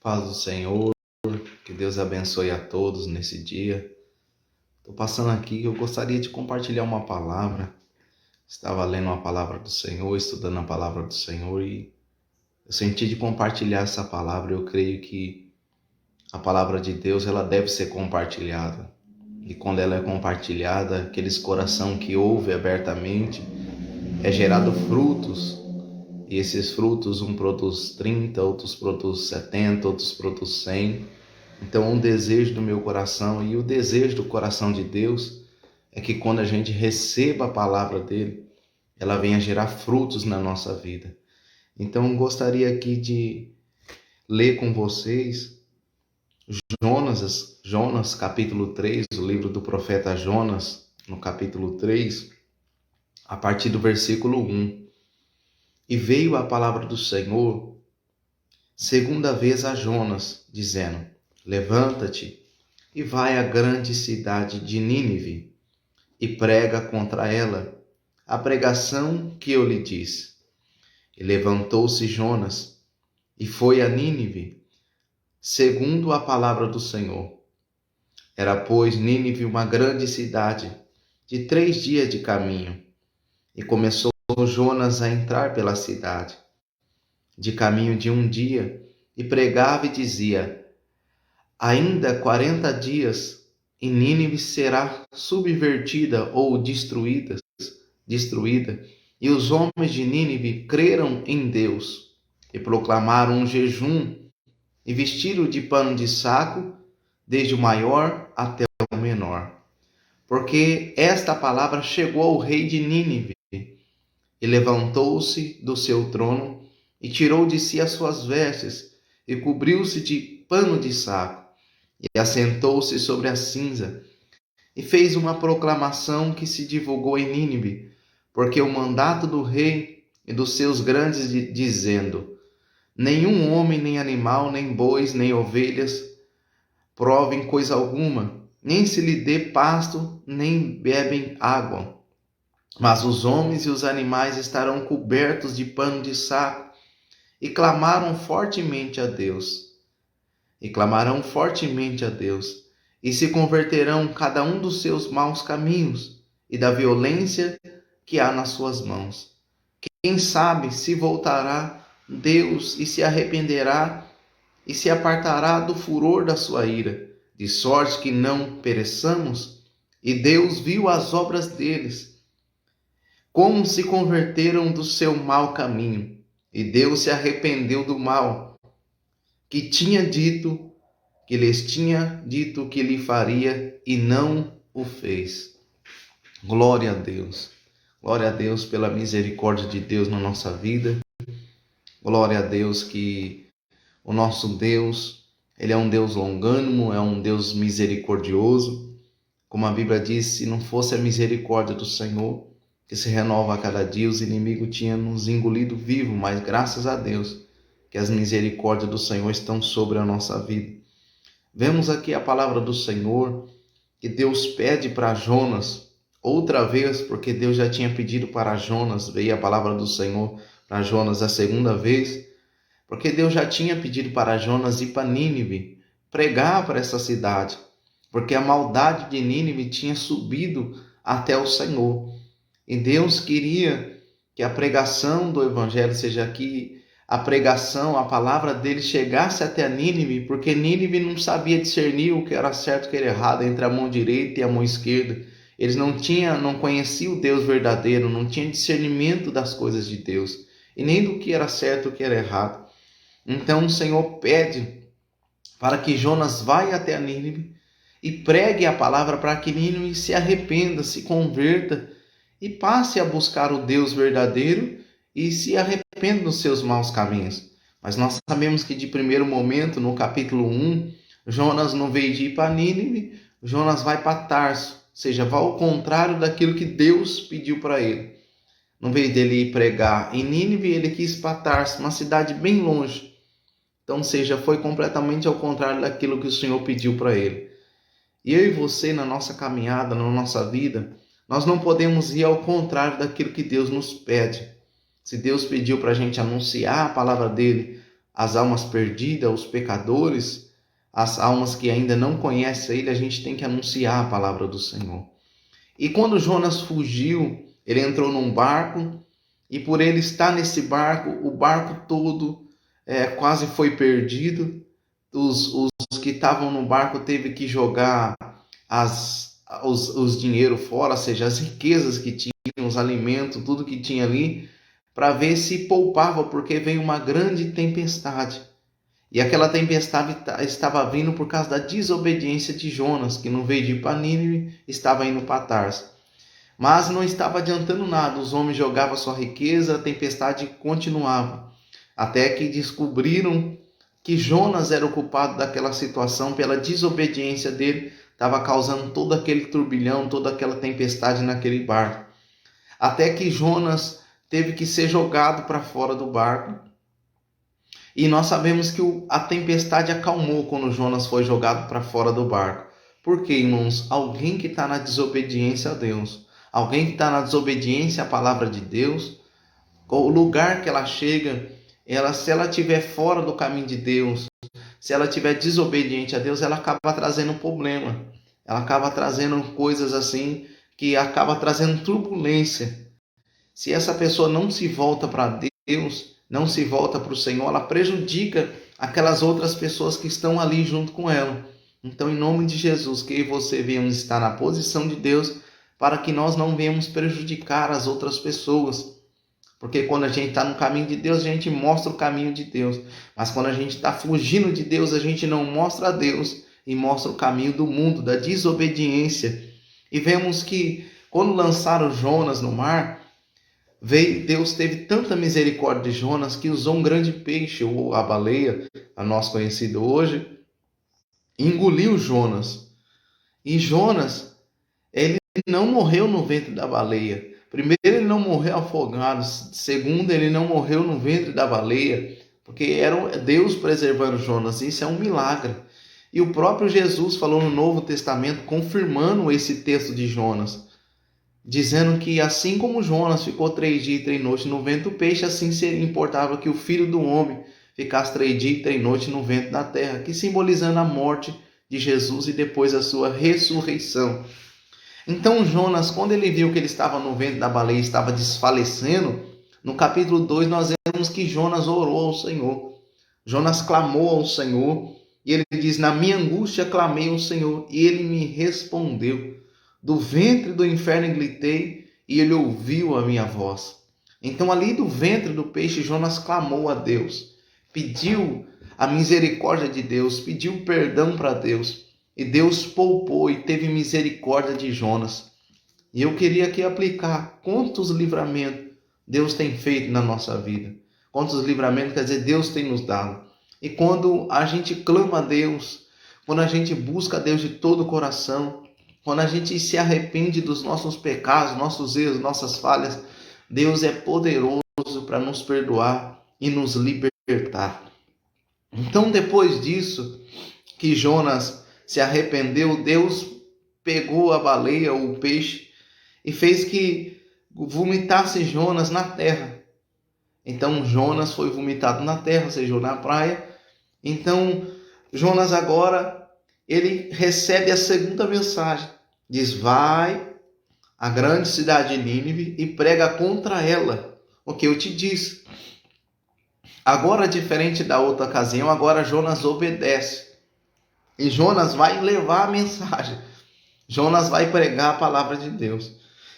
Paz do Senhor, que Deus abençoe a todos nesse dia. Estou passando aqui, eu gostaria de compartilhar uma palavra. Estava lendo a palavra do Senhor, estudando a palavra do Senhor e eu senti de compartilhar essa palavra. Eu creio que a palavra de Deus ela deve ser compartilhada. E quando ela é compartilhada, aqueles coração que ouve abertamente, é gerado frutos. E esses frutos, um produz 30, outros produz 70, outros produz 100. Então, um desejo do meu coração e o desejo do coração de Deus é que quando a gente receba a palavra dele, ela venha gerar frutos na nossa vida. Então, gostaria aqui de ler com vocês Jonas, capítulo 3, o livro do profeta Jonas, no capítulo 3, a partir do versículo 1. E veio a palavra do Senhor segunda vez a Jonas, dizendo: Levanta-te e vai à grande cidade de Nínive e prega contra ela a pregação que eu lhe disse. E levantou-se Jonas e foi a Nínive, segundo a palavra do Senhor. Era, pois, Nínive uma grande cidade, de 3 dias de caminho. E começou Jonas a entrar pela cidade, de caminho de 1 dia, e pregava e dizia: Ainda 40 dias, e Nínive será subvertida ou destruída. E os homens de Nínive creram em Deus, e proclamaram um jejum, e vestiram de pano de saco, desde o maior até o menor. Porque esta palavra chegou ao rei de Nínive, e levantou-se do seu trono, e tirou de si as suas vestes, e cobriu-se de pano de saco, e assentou-se sobre a cinza, e fez uma proclamação que se divulgou em Nínive, porque o mandato do rei e dos seus grandes dizendo: Nenhum homem, nem animal, nem bois, nem ovelhas provem coisa alguma, nem se lhe dê pasto, nem bebem água. Mas os homens e os animais estarão cobertos de pano de saco, e clamaram fortemente a Deus. E se converterão cada um dos seus maus caminhos e da violência que há nas suas mãos. Quem sabe se voltará Deus e se arrependerá e se apartará do furor da sua ira, de sorte que não pereçamos? E Deus viu as obras deles, como se converteram do seu mau caminho, e Deus se arrependeu do mal que lhes tinha dito que lhe faria, e não o fez. Glória a Deus. Glória a Deus pela misericórdia de Deus na nossa vida. Glória a Deus que o nosso Deus, Ele é um Deus longânimo, é um Deus misericordioso. Como a Bíblia diz, se não fosse a misericórdia do Senhor, que se renova a cada dia, os inimigos tinham nos engolido vivo, mas graças a Deus que as misericórdias do Senhor estão sobre a nossa vida. Vemos aqui a palavra do Senhor, que Deus pede para Jonas, outra vez, porque Deus já tinha pedido para Jonas, veio a palavra do Senhor para Jonas a segunda vez, porque Deus já tinha pedido para Jonas ir para Nínive, pregar para essa cidade, porque a maldade de Nínive tinha subido até o Senhor. E Deus queria que a pregação do Evangelho, seja aqui a pregação, a palavra dele chegasse até a Nínive, porque Nínive não sabia discernir o que era certo e o que era errado entre a mão direita e a mão esquerda. Eles não conheciam o Deus verdadeiro, não tinham discernimento das coisas de Deus, e nem do que era certo e o que era errado. Então o Senhor pede para que Jonas vá até a Nínive e pregue a palavra para que Nínive se arrependa, se converta e passe a buscar o Deus verdadeiro e se arrependa dos seus maus caminhos. Mas nós sabemos que de primeiro momento, no capítulo 1, Jonas não veio de ir para Nínive, Jonas vai para Tarso, ou seja, vai ao contrário daquilo que Deus pediu para ele. Não veio dele ir pregar em Nínive, ele quis ir para Tarso, uma cidade bem longe. Então, ou seja, foi completamente ao contrário daquilo que o Senhor pediu para ele. E eu e você, na nossa caminhada, na nossa vida, nós não podemos ir ao contrário daquilo que Deus nos pede. Se Deus pediu para a gente anunciar a palavra dele, as almas perdidas, os pecadores, as almas que ainda não conhecem Ele, a gente tem que anunciar a palavra do Senhor. E quando Jonas fugiu, ele entrou num barco, e por ele estar nesse barco, o barco todo quase foi perdido. Os que estavam no barco teve que jogar os dinheiro fora, ou seja, as riquezas que tinham, os alimentos, tudo que tinha ali, para ver se poupava, porque veio uma grande tempestade. E aquela tempestade estava vindo por causa da desobediência de Jonas, que não veio de ir para Nínive, estava indo para Tarso. Mas não estava adiantando nada, os homens jogavam sua riqueza, a tempestade continuava. Até que descobriram que Jonas era o culpado daquela situação, pela desobediência dele, estava causando todo aquele turbilhão, toda aquela tempestade naquele barco. Até que Jonas teve que ser jogado para fora do barco. E nós sabemos que a tempestade acalmou quando Jonas foi jogado para fora do barco. Por quê, irmãos? Alguém que está na desobediência a Deus, alguém que está na desobediência à palavra de Deus, o lugar que ela chega, se ela estiver fora do caminho de Deus, se ela estiver desobediente a Deus, ela acaba trazendo problema. Ela acaba trazendo coisas assim, que acaba trazendo turbulência. Se essa pessoa não se volta para Deus, não se volta para o Senhor, ela prejudica aquelas outras pessoas que estão ali junto com ela. Então, em nome de Jesus, que eu e você venhamos estar na posição de Deus, para que nós não venhamos prejudicar as outras pessoas. Porque quando a gente está no caminho de Deus, a gente mostra o caminho de Deus. Mas quando a gente está fugindo de Deus, a gente não mostra a Deus e mostra o caminho do mundo, da desobediência. E vemos que quando lançaram Jonas no mar, Deus teve tanta misericórdia de Jonas que usou um grande peixe, ou a baleia, a nós conhecida hoje, engoliu Jonas. E Jonas, ele não morreu no ventre da baleia. Primeiro, ele não morreu afogado. Segundo, ele não morreu no ventre da baleia, porque era Deus preservando Jonas. Isso é um milagre. E o próprio Jesus falou no Novo Testamento, confirmando esse texto de Jonas, dizendo que assim como Jonas ficou 3 dias e 3 noites no ventre do peixe, assim seria importável que o Filho do Homem ficasse 3 dias e 3 noites no ventre da terra, que simbolizando a morte de Jesus e depois a sua ressurreição. Então Jonas, quando ele viu que ele estava no ventre da baleia e estava desfalecendo, no capítulo 2 nós vemos que Jonas orou ao Senhor. Jonas clamou ao Senhor e ele diz: na minha angústia clamei ao Senhor e ele me respondeu. Do ventre do inferno gritei e ele ouviu a minha voz. Então ali do ventre do peixe Jonas clamou a Deus, pediu a misericórdia de Deus, pediu perdão para Deus. E Deus poupou e teve misericórdia de Jonas. E eu queria aqui aplicar quantos livramentos Deus tem feito na nossa vida. Quantos livramentos, quer dizer, Deus tem nos dado. E quando a gente clama a Deus, quando a gente busca a Deus de todo o coração, quando a gente se arrepende dos nossos pecados, nossos erros, nossas falhas, Deus é poderoso para nos perdoar e nos libertar. Então, depois disso, que Jonas se arrependeu, Deus pegou a baleia, o peixe, e fez que vomitasse Jonas na terra. Então Jonas foi vomitado na terra, ou seja, na praia. Então Jonas agora, ele recebe a segunda mensagem. Diz: vai à grande cidade de Nínive e prega contra ela o que eu te disse. Agora, diferente da outra ocasião, agora Jonas obedece. E Jonas vai levar a mensagem. Jonas vai pregar a palavra de Deus.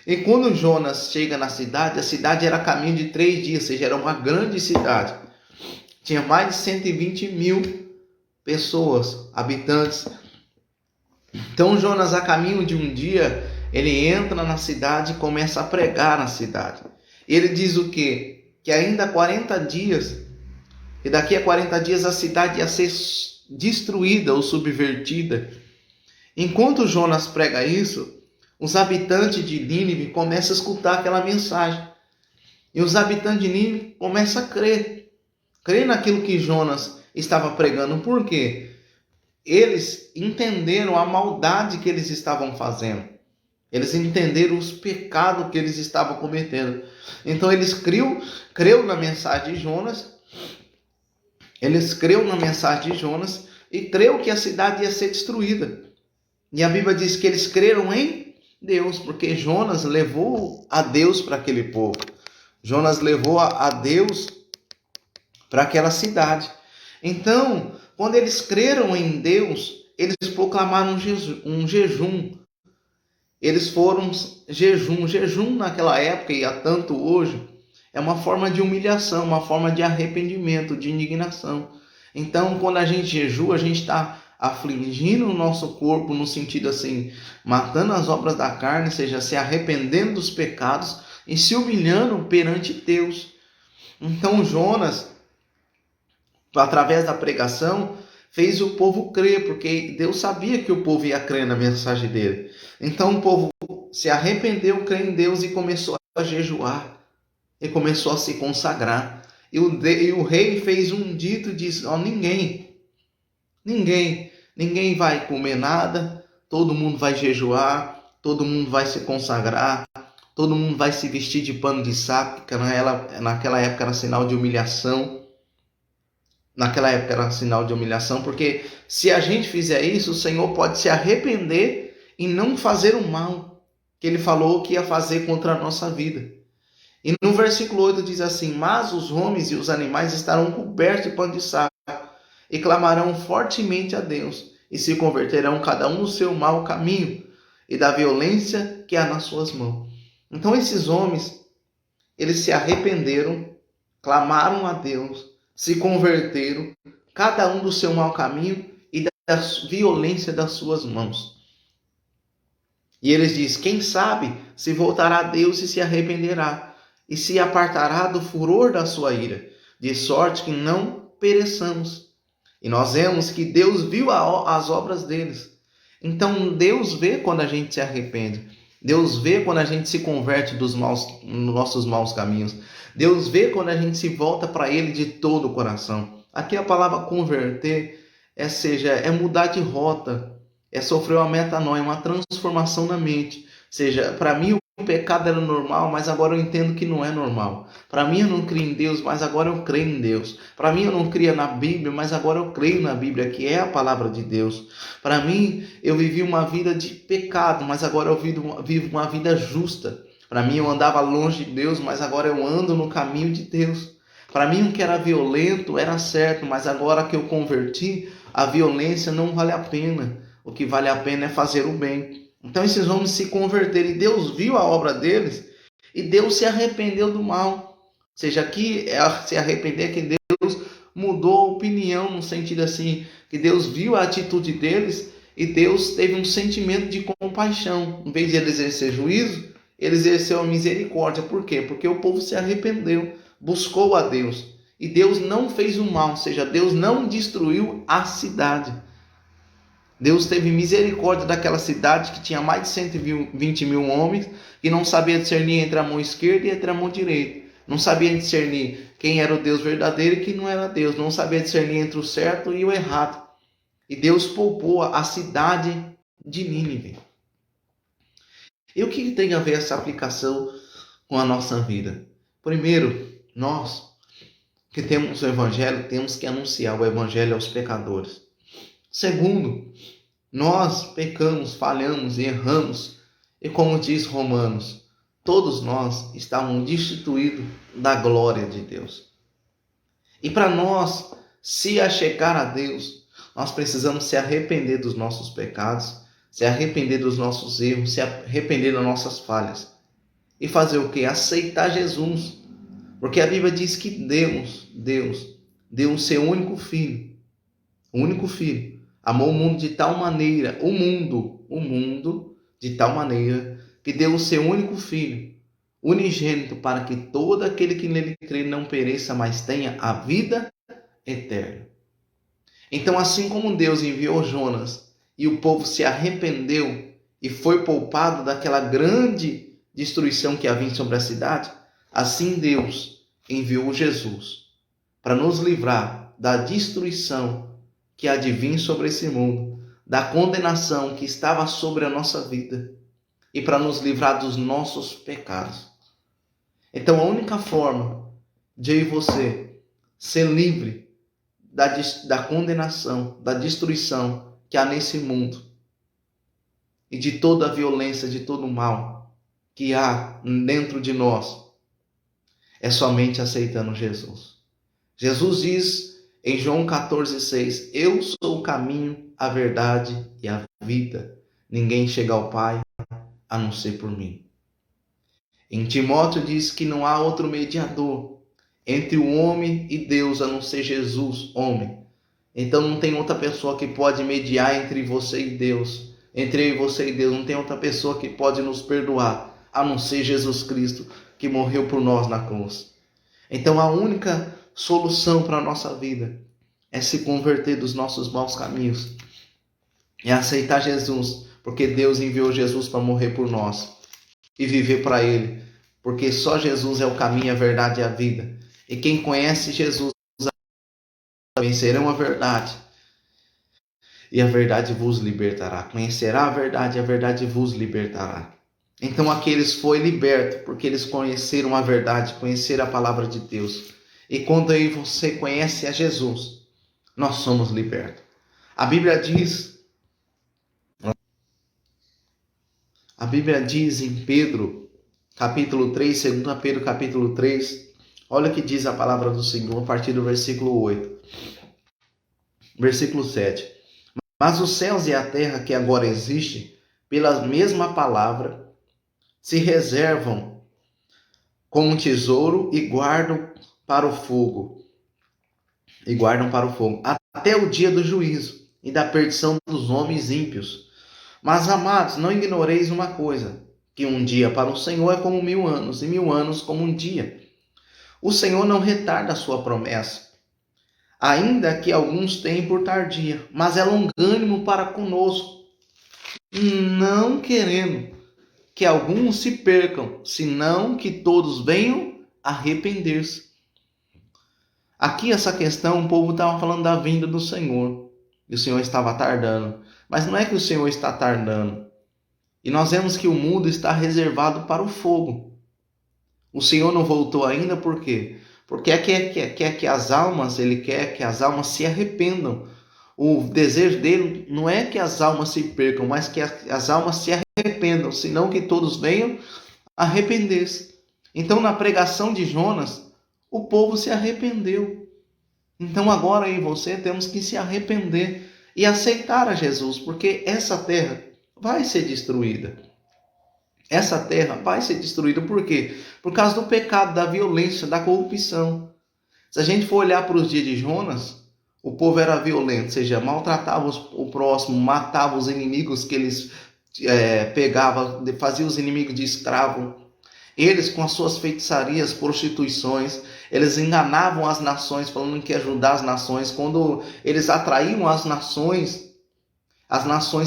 E quando Jonas chega na cidade, a cidade era caminho de 3 dias, ou seja, era uma grande cidade. Tinha mais de 120 mil pessoas, habitantes. Então Jonas, a caminho de um dia, ele entra na cidade e começa a pregar na cidade. Ele diz o quê? Que ainda 40 dias, e daqui a 40 dias a cidade ia ser destruída ou subvertida. Enquanto Jonas prega isso, os habitantes de Nínive começam a escutar aquela mensagem. E os habitantes de Nínive começam a crer naquilo que Jonas estava pregando. Por quê? Eles entenderam a maldade que eles estavam fazendo. Eles entenderam os pecados que eles estavam cometendo. Então eles creu na mensagem de Jonas. Eles creram na mensagem de Jonas e creu que a cidade ia ser destruída. E a Bíblia diz que eles creram em Deus, porque Jonas levou a Deus para aquele povo. Jonas levou a Deus para aquela cidade. Então, quando eles creram em Deus, eles proclamaram um jejum. Eles foram jejum. Jejum naquela época e há tanto hoje é uma forma de humilhação, uma forma de arrependimento, de indignação. Então, quando a gente jejua, a gente está afligindo o nosso corpo no sentido assim, matando as obras da carne, ou seja, se arrependendo dos pecados e se humilhando perante Deus. Então, Jonas, através da pregação, fez o povo crer, porque Deus sabia que o povo ia crer na mensagem dele. Então o povo se arrependeu, creu em Deus e começou a jejuar, e começou a se consagrar. E o rei fez um dito e disse: ninguém vai comer nada, todo mundo vai jejuar, todo mundo vai se consagrar, todo mundo vai se vestir de pano de saco, que naquela época era sinal de humilhação. Naquela época era sinal de humilhação, porque se a gente fizer isso, o Senhor pode se arrepender e não fazer o mal que Ele falou que ia fazer contra a nossa vida. E no versículo 8 diz assim: mas os homens e os animais estarão cobertos de pano de saco e clamarão fortemente a Deus e se converterão cada um no seu mau caminho e da violência que há nas suas mãos. Então esses homens, eles se arrependeram, clamaram a Deus, se converteram, cada um do seu mau caminho e da violência das suas mãos. E eles dizem: quem sabe se voltará a Deus e se arrependerá, e se apartará do furor da sua ira, de sorte que não pereçamos. E nós vemos que Deus viu as obras deles. Então Deus vê quando a gente se arrepende. Deus vê quando a gente se converte dos nossos maus caminhos. Deus vê quando a gente se volta para Ele de todo o coração. Aqui a palavra converter é mudar de rota, é sofrer uma metanoia, uma transformação na mente. Ou seja, para mim o pecado era normal, mas agora eu entendo que não é normal. Para mim eu não creio em Deus, mas agora eu creio em Deus. Para mim eu não cria na Bíblia, mas agora eu creio na Bíblia, que é a palavra de Deus. Para mim eu vivi uma vida de pecado, mas agora eu vivo uma vida justa. Para mim eu andava longe de Deus, mas agora eu ando no caminho de Deus. Para mim o que era violento era certo, mas agora que eu converti, a violência não vale a pena. O que vale a pena é fazer o bem. Então esses homens se converteram e Deus viu a obra deles e Deus se arrependeu do mal. Ou seja, aqui se arrepender que Deus mudou a opinião, no sentido assim, que Deus viu a atitude deles e Deus teve um sentimento de compaixão. Em vez de ele exercer juízo, ele exerceu a misericórdia. Por quê? Porque o povo se arrependeu, buscou a Deus. E Deus não fez o mal, ou seja, Deus não destruiu a cidade. Deus teve misericórdia daquela cidade que tinha mais de 120 mil homens e não sabia discernir entre a mão esquerda e entre a mão direita. Não sabia discernir quem era o Deus verdadeiro e quem não era Deus. Não sabia discernir entre o certo e o errado. E Deus poupou a cidade de Nínive. E o que tem a ver essa aplicação com a nossa vida? Primeiro, nós que temos o Evangelho, temos que anunciar o Evangelho aos pecadores. Segundo, nós pecamos, falhamos e erramos. E como diz Romanos, todos nós estávamos destituídos da glória de Deus. E para nós se achegar a Deus, nós precisamos se arrepender dos nossos pecados, se arrepender dos nossos erros, se arrepender das nossas falhas. E fazer o quê? Aceitar Jesus. Porque a Bíblia diz que Deus deu o seu único filho. O único filho. Amou o mundo de tal maneira, o mundo de tal maneira, que deu o seu único filho, unigênito, para que todo aquele que nele crê não pereça, mas tenha a vida eterna. Então, assim como Deus enviou Jonas e o povo se arrependeu e foi poupado daquela grande destruição que havia sobre a cidade, assim Deus enviou Jesus para nos livrar da destruição que há de vir sobre esse mundo, da condenação que estava sobre a nossa vida e para nos livrar dos nossos pecados. Então a única forma de eu e você ser livre da condenação, da destruição que há nesse mundo e de toda a violência, de todo o mal que há dentro de nós, é somente aceitando Jesus. Jesus diz em João 14,6: eu sou o caminho, a verdade e a vida. Ninguém chega ao Pai a não ser por mim. Em Timóteo diz que não há outro mediador entre o homem e Deus a não ser Jesus, homem. Então não tem outra pessoa que pode mediar entre você e Deus. Entre eu e você e Deus, não tem outra pessoa que pode nos perdoar a não ser Jesus Cristo, que morreu por nós na cruz. Então a única solução para a nossa vida é se converter dos nossos maus caminhos, é aceitar Jesus, porque Deus enviou Jesus para morrer por nós e viver para Ele, porque só Jesus é o caminho, a verdade e a vida. E quem conhece Jesus conhecerão a verdade, e a verdade vos libertará. Conhecerá a verdade vos libertará. Então aqueles foi liberto porque eles conheceram a verdade, conheceram a palavra de Deus. E quando eu e você conhece a Jesus, nós somos libertos. A Bíblia diz em Pedro, capítulo 3, 2 Pedro, capítulo 3, olha o que diz a palavra do Senhor a partir do versículo 8. Versículo 7. Mas os céus e a terra que agora existem, pela mesma palavra, se reservam como um tesouro e guardam para o fogo. Até o dia do juízo e da perdição dos homens ímpios. Mas, amados, não ignoreis uma coisa, que um dia para o Senhor é como 1000 anos, e 1000 anos como um dia. O Senhor não retarda a sua promessa, ainda que alguns tenham por tardia, mas é longânimo para conosco, não querendo que alguns se percam, senão que todos venham arrepender-se. Aqui essa questão, o povo estava falando da vinda do Senhor, e o Senhor estava tardando. Mas não é que o Senhor está tardando. E nós vemos que o mundo está reservado para o fogo. O Senhor não voltou ainda, por quê? Porque quer que as almas, Ele quer que as almas se arrependam. O desejo dele não é que as almas se percam, mas que as almas se arrependam, senão que todos venham arrepender-se. Então, na pregação de Jonas, o povo se arrependeu. Então, agora eu e você temos que se arrepender e aceitar a Jesus, porque essa terra vai ser destruída. Essa terra vai ser destruída por quê? Por causa do pecado, da violência, da corrupção. Se a gente for olhar para os dias de Jonas, o povo era violento, ou seja, maltratava o próximo, matava os inimigos que eles pegavam, fazia os inimigos de escravo. Eles, com as suas feitiçarias, prostituições, eles enganavam as nações, falando que ia ajudar as nações. Quando eles atraíam as nações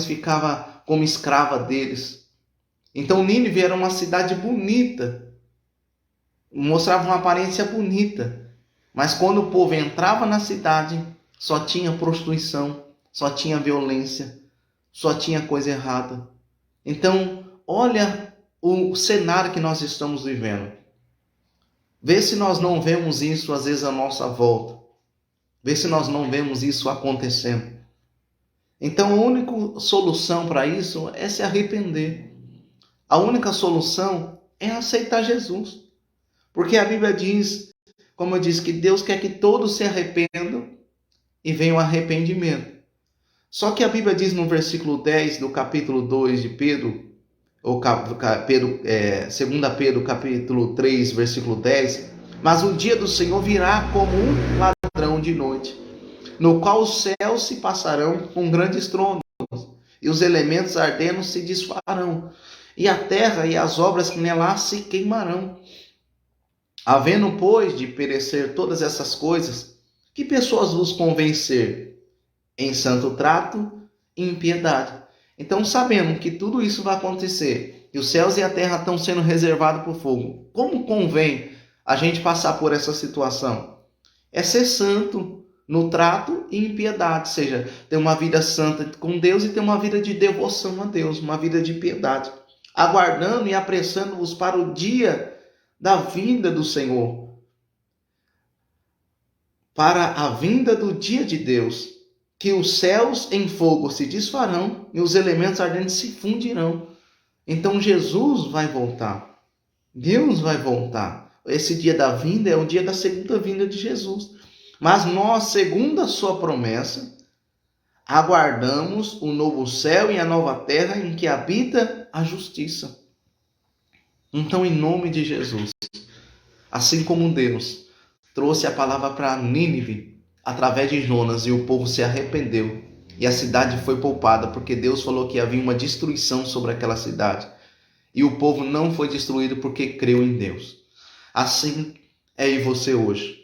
ficavam como escrava deles. Então Nínive era uma cidade bonita, mostrava uma aparência bonita, mas quando o povo entrava na cidade, só tinha prostituição, só tinha violência, só tinha coisa errada. Então, olha o cenário que nós estamos vivendo. Vê se nós não vemos isso às vezes à nossa volta. Vê se nós não vemos isso acontecendo. Então, a única solução para isso é se arrepender. A única solução é aceitar Jesus. Porque a Bíblia diz, como eu disse, que Deus quer que todos se arrependam e venham ao arrependimento. Só que a Bíblia diz no versículo 10 do capítulo 2 de Pedro, ou 2 Pedro capítulo 3, versículo 10, mas o dia do Senhor virá como um ladrão de noite, no qual os céus se passarão com grande estrondo, e os elementos ardendo se desfarão, e a terra e as obras que nela se queimarão. Havendo, pois, de perecer todas essas coisas, que pessoas vos convencer? Em santo trato e em piedade. Então, sabendo que tudo isso vai acontecer, e os céus e a terra estão sendo reservados para o fogo, como convém a gente passar por essa situação? É ser santo no trato e em piedade, ou seja, ter uma vida santa com Deus e ter uma vida de devoção a Deus, uma vida de piedade, aguardando e apressando-vos para o dia da vinda do Senhor. para a vinda do dia de Deus, que os céus em fogo se desfarão e os elementos ardentes se fundirão. Então Jesus vai voltar. Deus vai voltar. Esse dia da vinda é o dia da segunda vinda de Jesus. Mas nós, segundo a sua promessa, aguardamos o novo céu e a nova terra em que habita a justiça. Então, em nome de Jesus, assim como Deus trouxe a palavra para Nínive através de Jonas e o povo se arrependeu e a cidade foi poupada, porque Deus falou que havia uma destruição sobre aquela cidade. E o povo não foi destruído porque creu em Deus. Assim é e você hoje.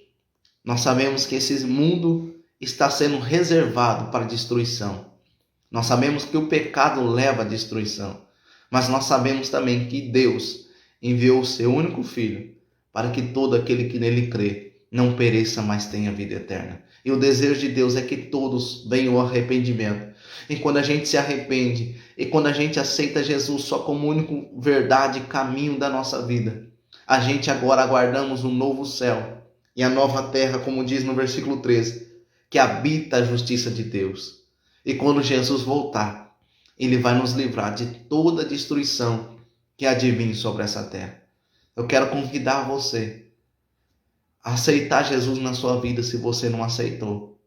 Nós sabemos que esse mundo está sendo reservado para destruição. Nós sabemos que o pecado leva à destruição. Mas nós sabemos também que Deus enviou o seu único Filho para que todo aquele que nele crê não pereça, mas tenha vida eterna. E o desejo de Deus é que todos venham ao arrependimento. E quando a gente se arrepende, e quando a gente aceita Jesus só como único verdade e caminho da nossa vida, a gente agora aguardamos um novo céu e a nova terra, como diz no versículo 13, que habita a justiça de Deus. E quando Jesus voltar, Ele vai nos livrar de toda a destruição que há de vir sobre essa terra. Eu quero convidar você a aceitar Jesus na sua vida se você não aceitou.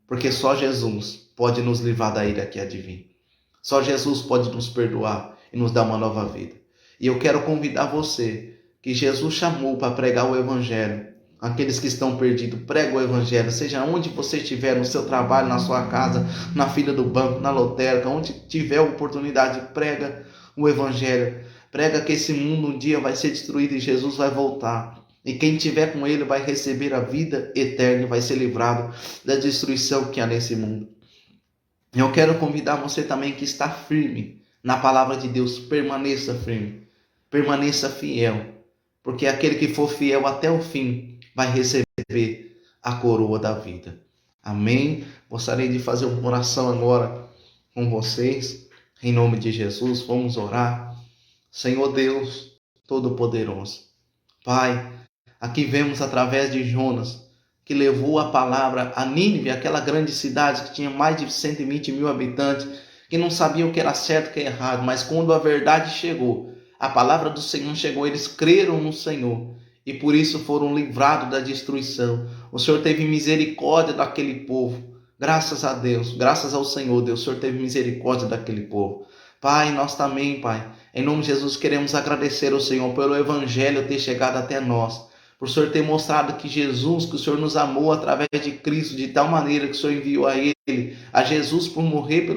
Porque só Jesus pode nos livrar da ira que há de vir. Só Jesus pode nos perdoar e nos dar uma nova vida. E eu quero convidar você, que Jesus chamou para pregar o Evangelho. Aqueles que estão perdidos, prega o Evangelho. Seja onde você estiver, no seu trabalho, na sua casa, na fila do banco, na lotérica, onde tiver oportunidade, prega o Evangelho. Prega que esse mundo um dia vai ser destruído e Jesus vai voltar. E quem estiver com Ele vai receber a vida eterna e vai ser livrado da destruição que há nesse mundo. Eu quero convidar você também que está firme na palavra de Deus. Permaneça firme, permaneça fiel. Porque aquele que for fiel até o fim vai receber a coroa da vida. Amém? Gostaria de fazer uma oração agora com vocês. Em nome de Jesus, vamos orar. Senhor Deus Todo-Poderoso, Pai, aqui vemos através de Jonas, que levou a palavra a Nínive, aquela grande cidade que tinha mais de 120 mil habitantes, que não sabiam o que era certo e o que era errado, mas quando a verdade chegou, a palavra do Senhor chegou, eles creram no Senhor e por isso foram livrados da destruição. O Senhor teve misericórdia daquele povo. Graças a Deus, graças ao Senhor, Deus, o Senhor teve misericórdia daquele povo. Pai, nós também, Pai, em nome de Jesus, queremos agradecer ao Senhor pelo Evangelho ter chegado até nós. Por o Senhor ter mostrado que Jesus, que o Senhor nos amou através de Cristo, de tal maneira que o Senhor enviou a Ele, a Jesus por morrer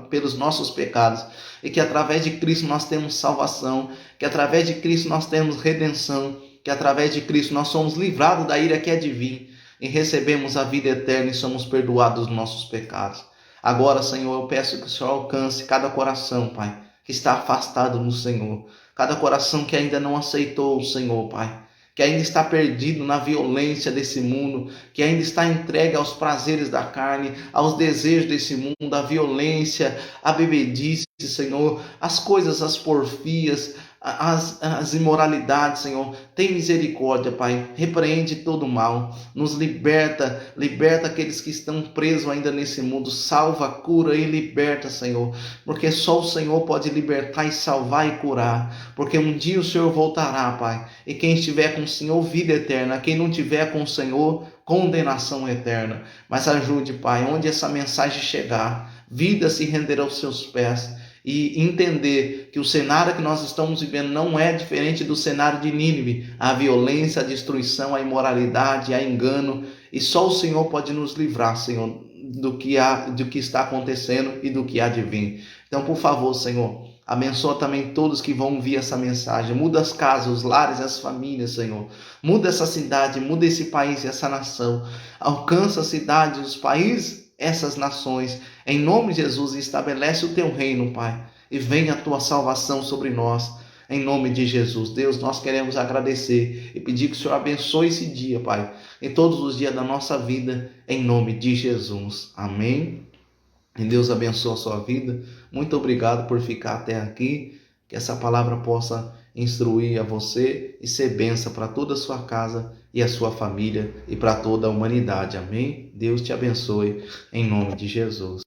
pelos nossos pecados. E que através de Cristo nós temos salvação, que através de Cristo nós temos redenção, que através de Cristo nós somos livrados da ira que é de vir e recebemos a vida eterna e somos perdoados dos nossos pecados. Agora, Senhor, eu peço que o Senhor alcance cada coração, Pai, que está afastado no Senhor. Cada coração que ainda não aceitou o Senhor, Pai, que ainda está perdido na violência desse mundo, que ainda está entregue aos prazeres da carne, aos desejos desse mundo, à violência, à bebedice, Senhor, as coisas, as porfias, as imoralidades, Senhor. Tem misericórdia, Pai. Repreende todo o mal. Nos liberta aqueles que estão presos ainda nesse mundo. Salva, cura e liberta, Senhor. Porque só o Senhor pode libertar e salvar e curar. Porque um dia o Senhor voltará, Pai. E quem estiver com o Senhor, vida eterna. Quem não tiver com o Senhor, condenação eterna. Mas ajude, Pai, onde essa mensagem chegar, vida se renderá aos seus pés. E entender que o cenário que nós estamos vivendo não é diferente do cenário de Nínive. A violência, a destruição, a imoralidade, a engano. E só o Senhor pode nos livrar, Senhor, do que está acontecendo e do que há de vir. Então, por favor, Senhor, abençoa também todos que vão ouvir essa mensagem. Muda as casas, os lares, as famílias, Senhor. Muda essa cidade, muda esse país e essa nação. Alcança as cidades, os países, essas nações, em nome de Jesus, estabelece o teu reino, Pai, e venha a tua salvação sobre nós, em nome de Jesus. Deus, nós queremos agradecer e pedir que o Senhor abençoe esse dia, Pai, em todos os dias da nossa vida, em nome de Jesus. Amém. E Deus abençoe a sua vida. Muito obrigado por ficar até aqui, que essa palavra possa instruir a você e ser bênção para toda a sua casa e a sua família e para toda a humanidade. Amém? Deus te abençoe em nome de Jesus.